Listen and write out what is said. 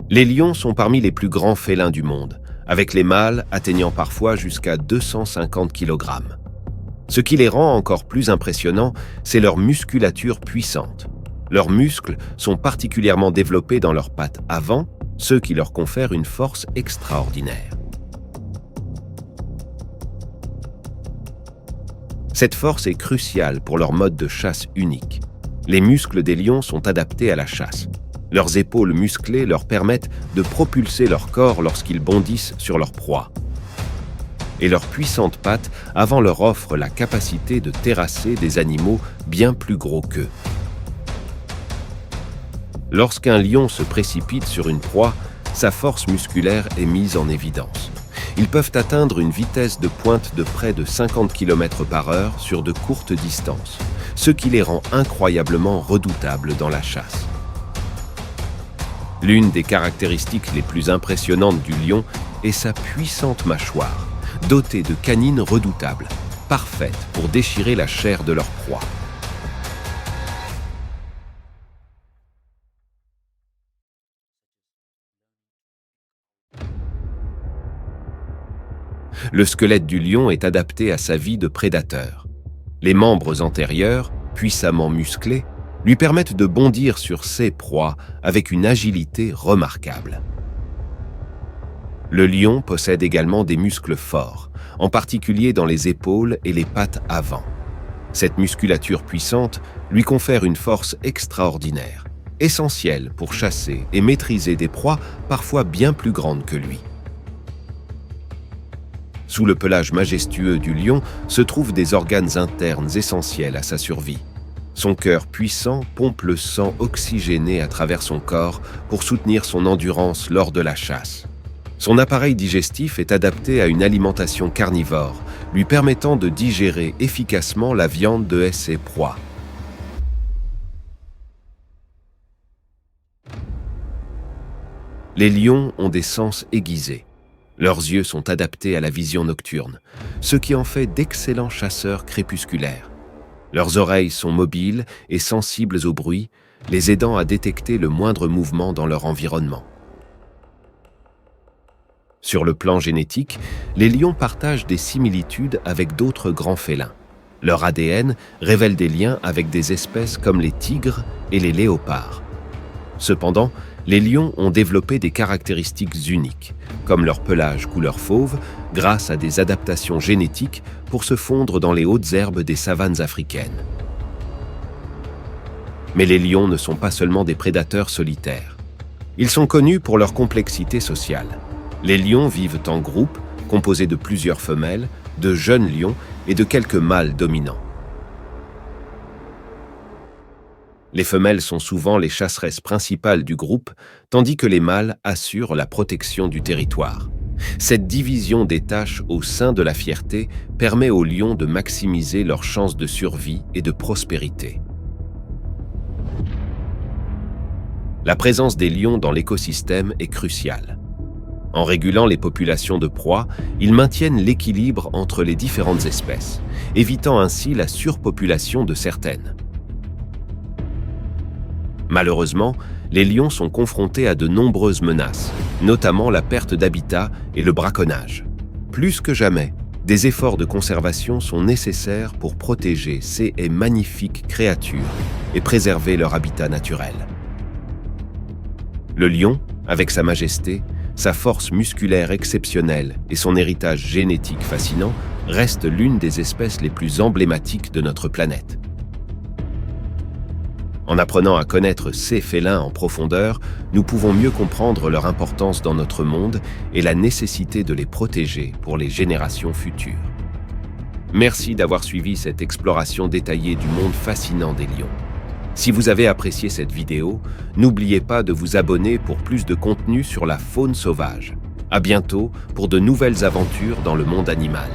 Les lions sont parmi les plus grands félins du monde, avec les mâles atteignant parfois jusqu'à 250 kg. Ce qui les rend encore plus impressionnants, c'est leur musculature puissante. Leurs muscles sont particulièrement développés dans leurs pattes avant, ce qui leur confère une force extraordinaire. Cette force est cruciale pour leur mode de chasse unique. Les muscles des lions sont adaptés à la chasse. Leurs épaules musclées leur permettent de propulser leur corps lorsqu'ils bondissent sur leur proie. Et leurs puissantes pattes avant leur offrent la capacité de terrasser des animaux bien plus gros qu'eux. Lorsqu'un lion se précipite sur une proie, sa force musculaire est mise en évidence. Ils peuvent atteindre une vitesse de pointe de près de 50 km/h sur de courtes distances, ce qui les rend incroyablement redoutables dans la chasse. L'une des caractéristiques les plus impressionnantes du lion est sa puissante mâchoire, dotée de canines redoutables, parfaites pour déchirer la chair de leur proie. Le squelette du lion est adapté à sa vie de prédateur. Les membres antérieurs, puissamment musclés, lui permettent de bondir sur ses proies avec une agilité remarquable. Le lion possède également des muscles forts, en particulier dans les épaules et les pattes avant. Cette musculature puissante lui confère une force extraordinaire, essentielle pour chasser et maîtriser des proies parfois bien plus grandes que lui. Sous le pelage majestueux du lion se trouvent des organes internes essentiels à sa survie. Son cœur puissant pompe le sang oxygéné à travers son corps pour soutenir son endurance lors de la chasse. Son appareil digestif est adapté à une alimentation carnivore, lui permettant de digérer efficacement la viande de ses proies. Les lions ont des sens aiguisés. Leurs yeux sont adaptés à la vision nocturne, ce qui en fait d'excellents chasseurs crépusculaires. Leurs oreilles sont mobiles et sensibles au bruit, les aidant à détecter le moindre mouvement dans leur environnement. Sur le plan génétique, les lions partagent des similitudes avec d'autres grands félins. Leur ADN révèle des liens avec des espèces comme les tigres et les léopards. Cependant, les lions ont développé des caractéristiques uniques, comme leur pelage couleur fauve, grâce à des adaptations génétiques pour se fondre dans les hautes herbes des savanes africaines. Mais les lions ne sont pas seulement des prédateurs solitaires. Ils sont connus pour leur complexité sociale. Les lions vivent en groupe, composés de plusieurs femelles, de jeunes lions et de quelques mâles dominants. Les femelles sont souvent les chasseresses principales du groupe, tandis que les mâles assurent la protection du territoire. Cette division des tâches au sein de la fierté permet aux lions de maximiser leurs chances de survie et de prospérité. La présence des lions dans l'écosystème est cruciale. En régulant les populations de proies, ils maintiennent l'équilibre entre les différentes espèces, évitant ainsi la surpopulation de certaines. Malheureusement, les lions sont confrontés à de nombreuses menaces, notamment la perte d'habitat et le braconnage. Plus que jamais, des efforts de conservation sont nécessaires pour protéger ces magnifiques créatures et préserver leur habitat naturel. Le lion, avec sa majesté, sa force musculaire exceptionnelle et son héritage génétique fascinant, reste l'une des espèces les plus emblématiques de notre planète. En apprenant à connaître ces félins en profondeur, nous pouvons mieux comprendre leur importance dans notre monde et la nécessité de les protéger pour les générations futures. Merci d'avoir suivi cette exploration détaillée du monde fascinant des lions. Si vous avez apprécié cette vidéo, n'oubliez pas de vous abonner pour plus de contenu sur la faune sauvage. À bientôt pour de nouvelles aventures dans le monde animal.